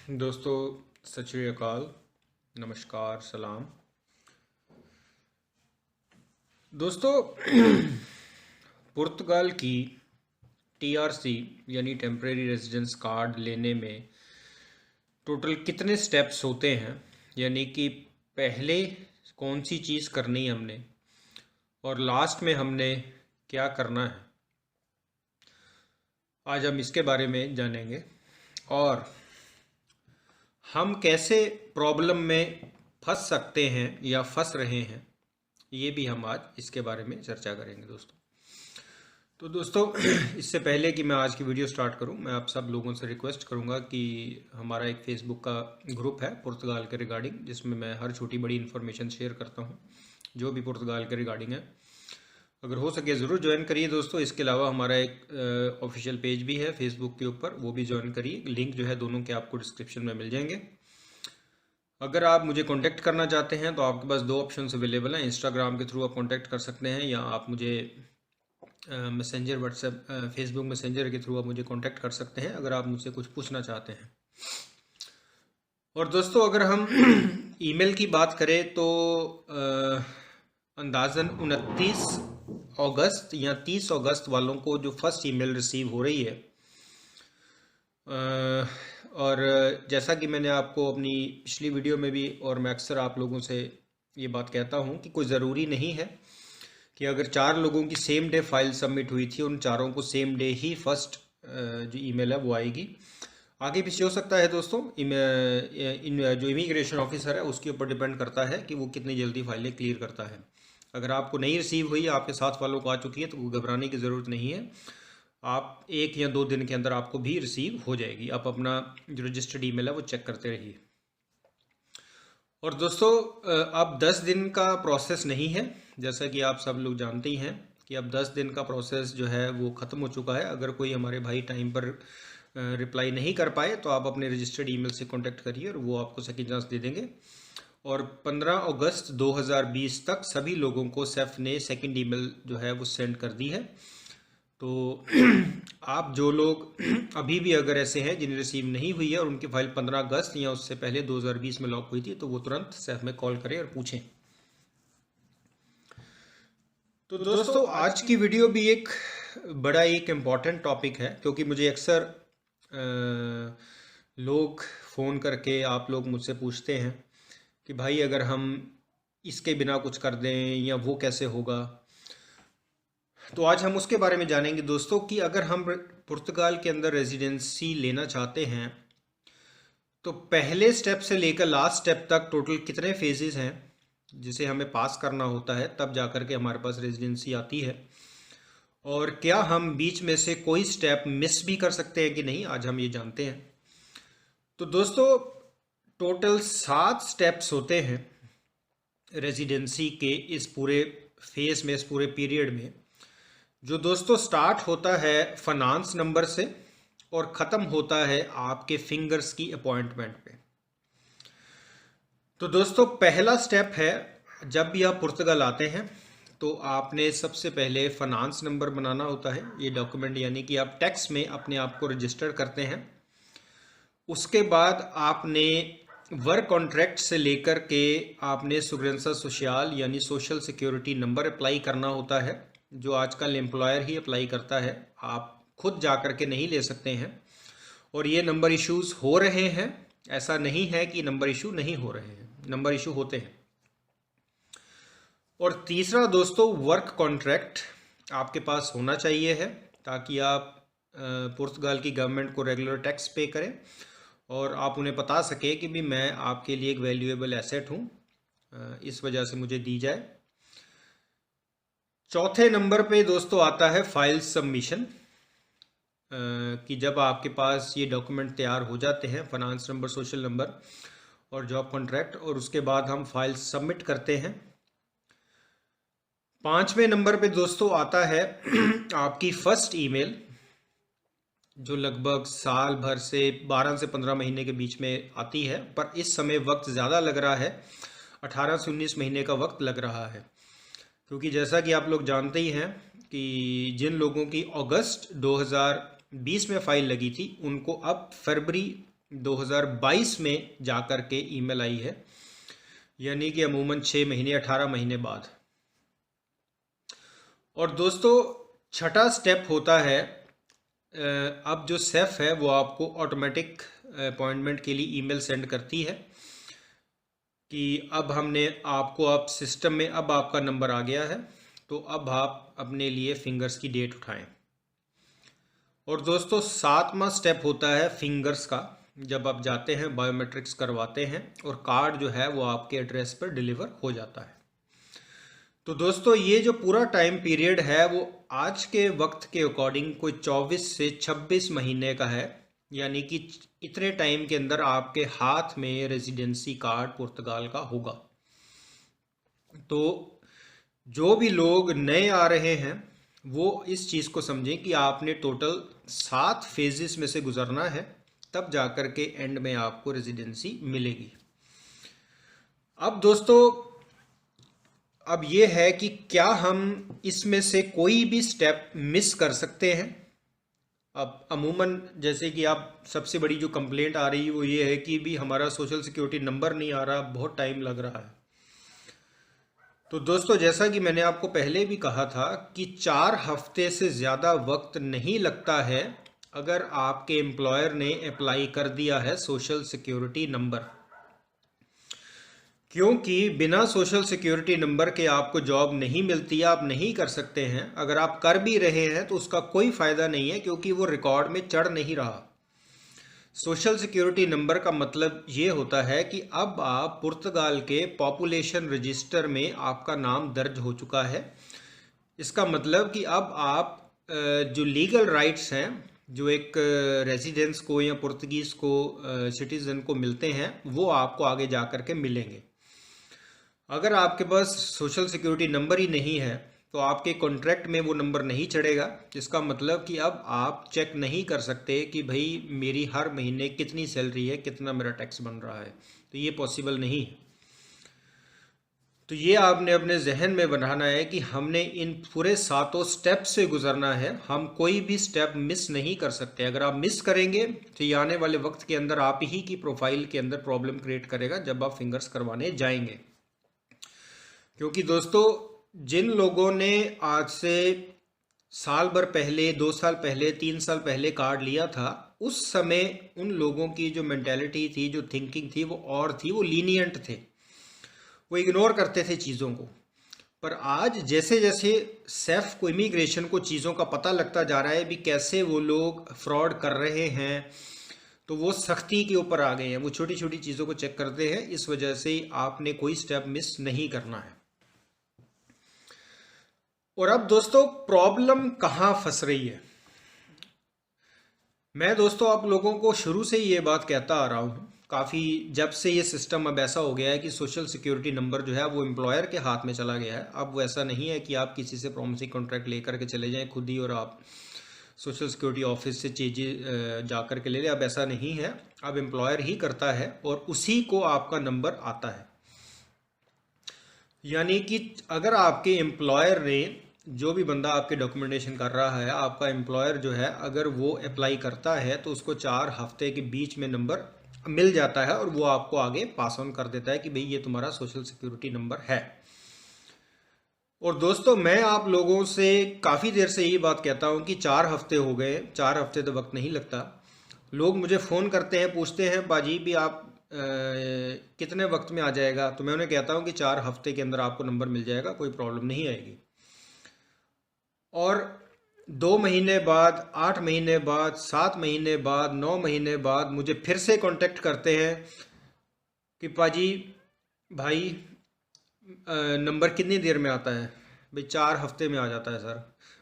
दोस्तों, सत श्री अकाल, नमस्कार, सलाम। दोस्तों, पुर्तगाल की टीआरसी यानी टेम्परेरी रेजिडेंस कार्ड लेने में टोटल कितने स्टेप्स होते हैं, यानी कि पहले कौन सी चीज़ करनी है हमने और लास्ट में हमने क्या करना है, आज हम इसके बारे में जानेंगे। और हम कैसे प्रॉब्लम में फंस सकते हैं या फंस रहे हैं, ये भी हम आज इसके बारे में चर्चा करेंगे दोस्तों। तो दोस्तों, इससे पहले कि मैं आज की वीडियो स्टार्ट करूं, मैं आप सब लोगों से रिक्वेस्ट करूंगा कि हमारा एक फेसबुक का ग्रुप है पुर्तगाल के रिगार्डिंग, जिसमें मैं हर छोटी बड़ी इन्फॉर्मेशन शेयर करता हूं जो भी पुर्तगाल के रिगार्डिंग है। अगर हो सके ज़रूर ज्वाइन करिए दोस्तों। इसके अलावा हमारा एक ऑफिशियल पेज भी है फेसबुक के ऊपर, वो भी ज्वाइन करिए। लिंक जो है दोनों के आपको डिस्क्रिप्शन में मिल जाएंगे। अगर आप मुझे कांटेक्ट करना चाहते हैं तो आपके पास दो ऑप्शंस अवेलेबल हैं। इंस्टाग्राम के थ्रू आप कांटेक्ट कर सकते हैं, या आप मुझे मैसेंजर व्हाट्सएप फेसबुक मैसेंजर के थ्रू आप मुझे कांटेक्ट कर सकते हैं अगर आप मुझसे कुछ पूछना चाहते हैं। और दोस्तों, अगर हम ईमेल की बात करें तो अंदाज़न 29 अगस्त या 30 अगस्त वालों को जो फर्स्ट ईमेल रिसीव हो रही है, और जैसा कि मैंने आपको अपनी पिछली वीडियो में भी, और मैं अक्सर आप लोगों से ये बात कहता हूँ कि कोई ज़रूरी नहीं है कि अगर 4 लोगों की सेम डे फाइल सबमिट हुई थी, उन चारों को सेम डे ही फर्स्ट जो ईमेल है वो आएगी। आगे पीछे हो सकता है दोस्तों। जो इमिग्रेशन ऑफिसर है उसके ऊपर डिपेंड करता है कि वो कितनी जल्दी फाइलें क्लियर करता है। अगर आपको नहीं रिसीव हुई, आपके साथ वालों को आ चुकी है, तो घबराने की ज़रूरत नहीं है। आप 1 या 2 दिन के अंदर आपको भी रिसीव हो जाएगी। आप अपना जो रजिस्टर्ड ईमेल है वो चेक करते रहिए। और दोस्तों, अब 10 दिन का प्रोसेस नहीं है, जैसा कि आप सब लोग जानते ही हैं कि अब 10 दिन का प्रोसेस जो है वो ख़त्म हो चुका है। अगर कोई हमारे भाई टाइम पर रिप्लाई नहीं कर पाए तो आप अपने रजिस्टर्ड ईमेल से कांटेक्ट करिए और वो आपको सेकंड चांस दे देंगे। और 15 अगस्त 2020 तक सभी लोगों को सेफ ने सेकंड ईमेल जो है वो सेंड कर दी है। तो आप जो लोग अभी भी अगर ऐसे हैं जिन्हें रिसीव नहीं हुई है और उनकी फाइल 15 अगस्त या उससे पहले 2020 में लॉक हुई थी, तो वो तुरंत सेफ में कॉल करें और पूछें। तो दोस्तों, आज की वीडियो भी एक इम्पॉर्टेंट टॉपिक है, क्योंकि मुझे अक्सर लोग फ़ोन करके आप लोग मुझसे पूछते हैं कि भाई अगर हम इसके बिना कुछ कर दें या वो कैसे होगा। तो आज हम उसके बारे में जानेंगे दोस्तों कि अगर हम पुर्तगाल के अंदर रेजिडेंसी लेना चाहते हैं तो पहले स्टेप से लेकर लास्ट स्टेप तक टोटल कितने फेजेस हैं जिसे हमें पास करना होता है, तब जाकर के हमारे पास रेजिडेंसी आती है। और क्या हम बीच में से कोई स्टेप मिस भी कर सकते हैं कि नहीं, आज हम ये जानते हैं। तो दोस्तों, टोटल 7 स्टेप्स होते हैं रेजिडेंसी के इस पूरे फेज में, इस पूरे पीरियड में, जो दोस्तों स्टार्ट होता है फाइनेंस नंबर से और ख़त्म होता है आपके फिंगर्स की अपॉइंटमेंट पे। तो दोस्तों, पहला स्टेप है, जब भी आप पुर्तगाल आते हैं तो आपने सबसे पहले फाइनेंस नंबर बनाना होता है। ये डॉक्यूमेंट यानी कि आप टैक्स में अपने आप को रजिस्टर करते हैं। उसके बाद आपने वर्क कॉन्ट्रैक्ट से लेकर के आपने सुगरेंसा सोशल यानी सोशल सिक्योरिटी नंबर अप्लाई करना होता है, जो आजकल एम्प्लॉयर ही अप्लाई करता है, आप खुद जा कर के नहीं ले सकते हैं। और ये नंबर इश्यूज़ हो रहे हैं, ऐसा नहीं है कि नंबर इशू नहीं हो रहे हैं, नंबर इशू होते हैं। और तीसरा दोस्तों, वर्क कॉन्ट्रैक्ट आपके पास होना चाहिए है, ताकि आप पुर्तगाल की गवर्नमेंट को रेगुलर टैक्स पे करें और आप उन्हें बता सके कि भी मैं आपके लिए एक वैल्यूएबल एसेट हूँ, इस वजह से मुझे दी जाए। चौथे नंबर पे दोस्तों आता है फाइल सबमिशन, कि जब आपके पास ये डॉक्यूमेंट तैयार हो जाते हैं, फाइनेंस नंबर, सोशल नंबर और जॉब कॉन्ट्रैक्ट, और उसके बाद हम फाइल सबमिट करते हैं। पांचवें नंबर पे दोस्तों आता है आपकी फर्स्ट ईमेल, जो लगभग साल भर से 12 से 15 महीने के बीच में आती है, पर इस समय वक्त ज़्यादा लग रहा है, 18 से 19 महीने का वक्त लग रहा है। क्योंकि जैसा कि आप लोग जानते ही हैं कि जिन लोगों की अगस्त 2020 में फ़ाइल लगी थी, उनको अब फरवरी 2022 में जाकर के ईमेल आई है, यानी कि अमूमन 6 महीने 18 महीने बाद। और दोस्तों छठा स्टेप होता है, अब जो सेफ है वो आपको ऑटोमेटिक अपॉइंटमेंट के लिए ईमेल सेंड करती है कि अब हमने आपको, अब सिस्टम में अब आपका नंबर आ गया है, तो अब आप अपने लिए फिंगर्स की डेट उठाएं। और दोस्तों 7वां स्टेप होता है फिंगर्स का, जब आप जाते हैं बायोमेट्रिक्स करवाते हैं और कार्ड जो है वो आपके एड्रेस पर डिलीवर हो जाता है। तो दोस्तों ये जो पूरा टाइम पीरियड है वो आज के वक्त के अकॉर्डिंग कोई 24 से 26 महीने का है, यानी कि इतने टाइम के अंदर आपके हाथ में रेजिडेंसी कार्ड पुर्तगाल का होगा। तो जो भी लोग नए आ रहे हैं वो इस चीज़ को समझें कि आपने टोटल 7 फेजेस में से गुजरना है, तब जाकर के एंड में आपको रेजिडेंसी मिलेगी। अब दोस्तों अब ये है कि क्या हम इसमें से कोई भी स्टेप मिस कर सकते हैं। अब अमूमन जैसे कि आप, सबसे बड़ी जो कंप्लेंट आ रही है वो ये है कि भी हमारा सोशल सिक्योरिटी नंबर नहीं आ रहा, बहुत टाइम लग रहा है। तो दोस्तों जैसा कि मैंने आपको पहले भी कहा था कि 4 हफ्ते से ज़्यादा वक्त नहीं लगता है अगर आपके एम्प्लॉयर ने अप्लाई कर दिया है सोशल सिक्योरिटी नंबर, क्योंकि बिना सोशल सिक्योरिटी नंबर के आपको जॉब नहीं मिलती, आप नहीं कर सकते हैं। अगर आप कर भी रहे हैं तो उसका कोई फ़ायदा नहीं है, क्योंकि वो रिकॉर्ड में चढ़ नहीं रहा। सोशल सिक्योरिटी नंबर का मतलब ये होता है कि अब आप पुर्तगाल के पॉपुलेशन रजिस्टर में आपका नाम दर्ज हो चुका है। इसका मतलब कि अब आप जो लीगल राइट्स हैं जो एक रेजिडेंस को या पुर्तगीज़ को, सिटीज़न को मिलते हैं, वो आपको आगे जा कर के मिलेंगे। अगर आपके पास सोशल सिक्योरिटी नंबर ही नहीं है तो आपके कॉन्ट्रैक्ट में वो नंबर नहीं चढ़ेगा, जिसका मतलब कि अब आप चेक नहीं कर सकते कि भाई मेरी हर महीने कितनी सैलरी है, कितना मेरा टैक्स बन रहा है, तो ये पॉसिबल नहीं है। तो ये आपने अपने जहन में बनाना है कि हमने इन पूरे 7 स्टेप से गुजरना है, हम कोई भी स्टेप मिस नहीं कर सकते। अगर आप मिस करेंगे तो ये आने वाले वक्त के अंदर आप ही की प्रोफाइल के अंदर प्रॉब्लम क्रिएट करेगा जब आप फिंगर्स करवाने जाएंगे। क्योंकि दोस्तों जिन लोगों ने आज से साल भर पहले, 2 साल पहले, 3 साल पहले कार्ड लिया था, उस समय उन लोगों की जो मेंटेलिटी थी, जो थिंकिंग थी, वो और थी, वो लीनियंट थे, वो इग्नोर करते थे चीज़ों को। पर आज जैसे जैसे सेफ को, इमिग्रेशन को चीज़ों का पता लगता जा रहा है भी कैसे वो लोग फ्रॉड कर रहे हैं, तो वो सख्ती के ऊपर आ गए हैं, वो छोटी छोटी चीज़ों को चेक करते हैं। इस वजह से आपने कोई स्टेप मिस नहीं करना है। और अब दोस्तों प्रॉब्लम कहाँ फंस रही है, मैं दोस्तों आप लोगों को शुरू से ये बात कहता आ रहा हूँ, काफ़ी जब से ये सिस्टम अब ऐसा हो गया है कि सोशल सिक्योरिटी नंबर जो है वो एम्प्लॉयर के हाथ में चला गया है। अब वो ऐसा नहीं है कि आप किसी से प्रॉमिसरी कॉन्ट्रैक्ट लेकर के चले जाएं खुद ही और आप सोशल सिक्योरिटी ऑफिस से चीज़ें जा कर के ले लें। अब ऐसा नहीं है, अब एम्प्लॉयर ही करता है और उसी को आपका नंबर आता है। यानी कि अगर आपके एम्प्लॉयर ने, जो भी बंदा आपके डॉक्यूमेंटेशन कर रहा है, आपका एम्प्लॉयर जो है अगर वो अप्लाई करता है तो उसको 4 हफ्ते के बीच में नंबर मिल जाता है और वो आपको आगे पास ऑन कर देता है कि भाई ये तुम्हारा सोशल सिक्योरिटी नंबर है। और दोस्तों मैं आप लोगों से काफ़ी देर से यही बात कहता हूँ कि 4 हफ्ते हो गए, 4 हफ्ते तो वक्त नहीं लगता। लोग मुझे फ़ोन करते हैं, पूछते हैं बाजी भी आप कितने वक्त में आ जाएगा, तो मैं उन्हें कहता हूँ कि 4 हफ्ते के अंदर आपको नंबर मिल जाएगा, कोई प्रॉब्लम नहीं आएगी। और 2 महीने बाद, 8 महीने बाद, 7 महीने बाद, 9 महीने बाद मुझे फिर से कांटेक्ट करते हैं कि पाजी भाई नंबर कितनी देर में आता है। भाई 4 हफ्ते में आ जाता है सर।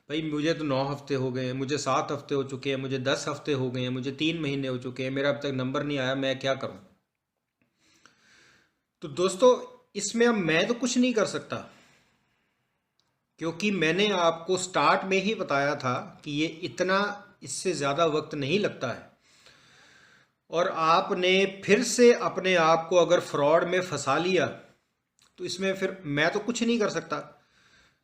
भाई मुझे तो 9 हफ्ते हो गए हैं, मुझे 7 हफ्ते हो चुके हैं, मुझे 10 हफ्ते हो गए हैं, मुझे 3 महीने हो चुके हैं, मेरा अब तक नंबर नहीं आया, मैं क्या करूं। तो दोस्तों इसमें अब मैं तो कुछ नहीं कर सकता, क्योंकि मैंने आपको स्टार्ट में ही बताया था कि ये इतना, इससे ज़्यादा वक्त नहीं लगता है। और आपने फिर से अपने आप को अगर फ्रॉड में फंसा लिया तो इसमें फिर मैं तो कुछ नहीं कर सकता।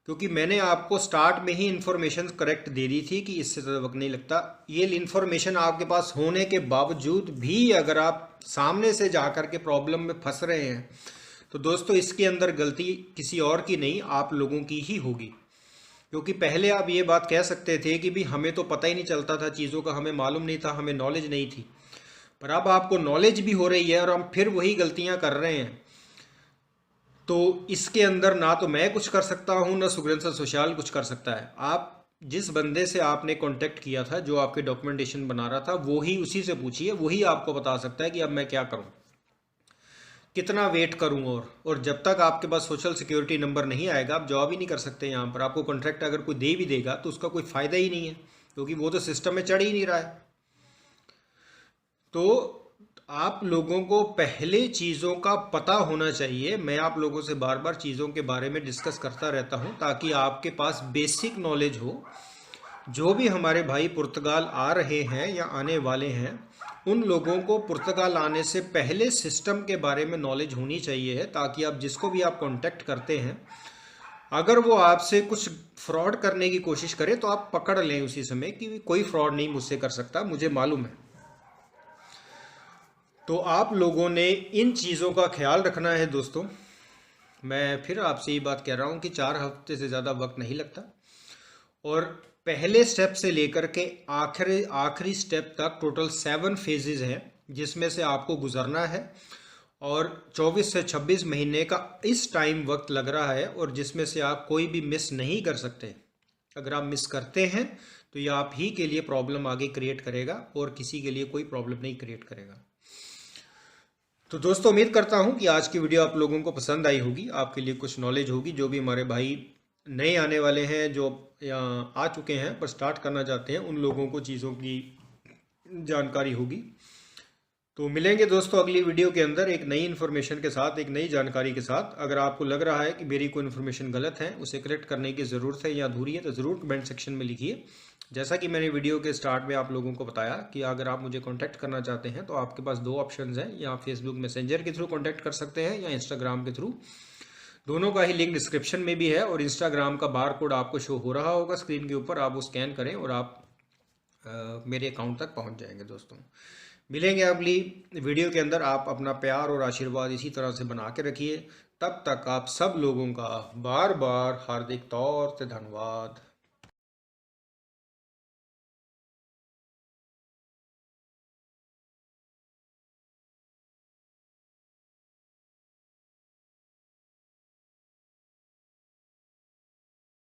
क्योंकि मैंने आपको स्टार्ट में ही इन्फॉर्मेशन करेक्ट दे दी थी कि इससे ज़्यादा वक्त नहीं लगता। ये इन्फॉर्मेशन आपके पास होने के बावजूद भी अगर आप सामने से जा कर के प्रॉब्लम में फंस रहे हैं तो दोस्तों इसके अंदर गलती किसी और की नहीं, आप लोगों की ही होगी। क्योंकि पहले आप ये बात कह सकते थे कि भी हमें तो पता ही नहीं चलता था चीज़ों का, हमें मालूम नहीं था, हमें नॉलेज नहीं थी। पर अब आपको नॉलेज भी हो रही है और हम फिर वही गलतियां कर रहे हैं। तो इसके अंदर ना तो मैं कुछ कर सकता हूँ, ना सुग्रन सर सोशल कुछ कर सकता है। आप जिस बंदे से आपने कांटेक्ट किया था, जो आपके डॉक्यूमेंटेशन बना रहा था, वो ही उसी से पूछिए, वही आपको बता सकता है कि अब मैं क्या करूँ, कितना वेट करूँ। और जब तक आपके पास सोशल सिक्योरिटी नंबर नहीं आएगा आप जॉब ही नहीं कर सकते यहाँ पर। आपको कॉन्ट्रैक्ट अगर कोई दे भी देगा तो उसका कोई फ़ायदा ही नहीं है, क्योंकि वो तो सिस्टम में चढ़ ही नहीं रहा है। तो आप लोगों को पहले चीज़ों का पता होना चाहिए। मैं आप लोगों से बार बार चीज़ों के बारे में डिस्कस करता रहता हूं ताकि आपके पास बेसिक नॉलेज हो। जो भी हमारे भाई पुर्तगाल आ रहे हैं या आने वाले हैं, उन लोगों को पुर्तगाल आने से पहले सिस्टम के बारे में नॉलेज होनी चाहिए है, ताकि आप जिसको भी आप कांटेक्ट करते हैं, अगर वो आपसे कुछ फ्रॉड करने की कोशिश करे तो आप पकड़ लें उसी समय कि कोई फ्रॉड नहीं मुझसे कर सकता, मुझे मालूम है। तो आप लोगों ने इन चीज़ों का ख्याल रखना है दोस्तों। मैं फिर आपसे ये बात कह रहा हूँ कि 4 हफ्ते से ज़्यादा वक्त नहीं लगता, और पहले स्टेप से लेकर के आखिरी स्टेप तक टोटल 7 फेजेस हैं जिसमें से आपको गुजरना है। और 24 से 26 महीने का इस टाइम वक्त लग रहा है, और जिसमें से आप कोई भी मिस नहीं कर सकते। अगर आप मिस करते हैं तो ये आप ही के लिए प्रॉब्लम आगे क्रिएट करेगा और किसी के लिए कोई प्रॉब्लम नहीं क्रिएट करेगा। तो दोस्तों उम्मीद करता हूं कि आज की वीडियो आप लोगों को पसंद आई होगी, आपके लिए कुछ नॉलेज होगी। जो भी हमारे भाई नए आने वाले हैं, जो यहाँ आ चुके हैं पर स्टार्ट करना चाहते हैं, उन लोगों को चीज़ों की जानकारी होगी। तो मिलेंगे दोस्तों अगली वीडियो के अंदर एक नई इन्फॉर्मेशन के साथ, एक नई जानकारी के साथ। अगर आपको लग रहा है कि मेरी कोई इन्फॉर्मेशन गलत है, उसे करेक्ट करने की ज़रूरत है या अधूरी है, तो ज़रूर कमेंट सेक्शन में लिखिए। जैसा कि मैंने वीडियो के स्टार्ट में आप लोगों को बताया कि अगर आप मुझे कांटेक्ट करना चाहते हैं तो आपके पास 2 ऑप्शंस हैं, या फेसबुक मैसेंजर के थ्रू कांटेक्ट कर सकते हैं या इंस्टाग्राम के थ्रू। दोनों का ही लिंक डिस्क्रिप्शन में भी है, और इंस्टाग्राम का बार कोड आपको शो हो रहा होगा स्क्रीन के ऊपर, आप वो स्कैन करें और आप मेरे अकाउंट तक पहुंच जाएंगे। दोस्तों मिलेंगे अगली वीडियो के अंदर। आप अपना प्यार और आशीर्वाद इसी तरह से बना के रखिए। तब तक आप सब लोगों का बार बार हार्दिक तौर से धन्यवाद।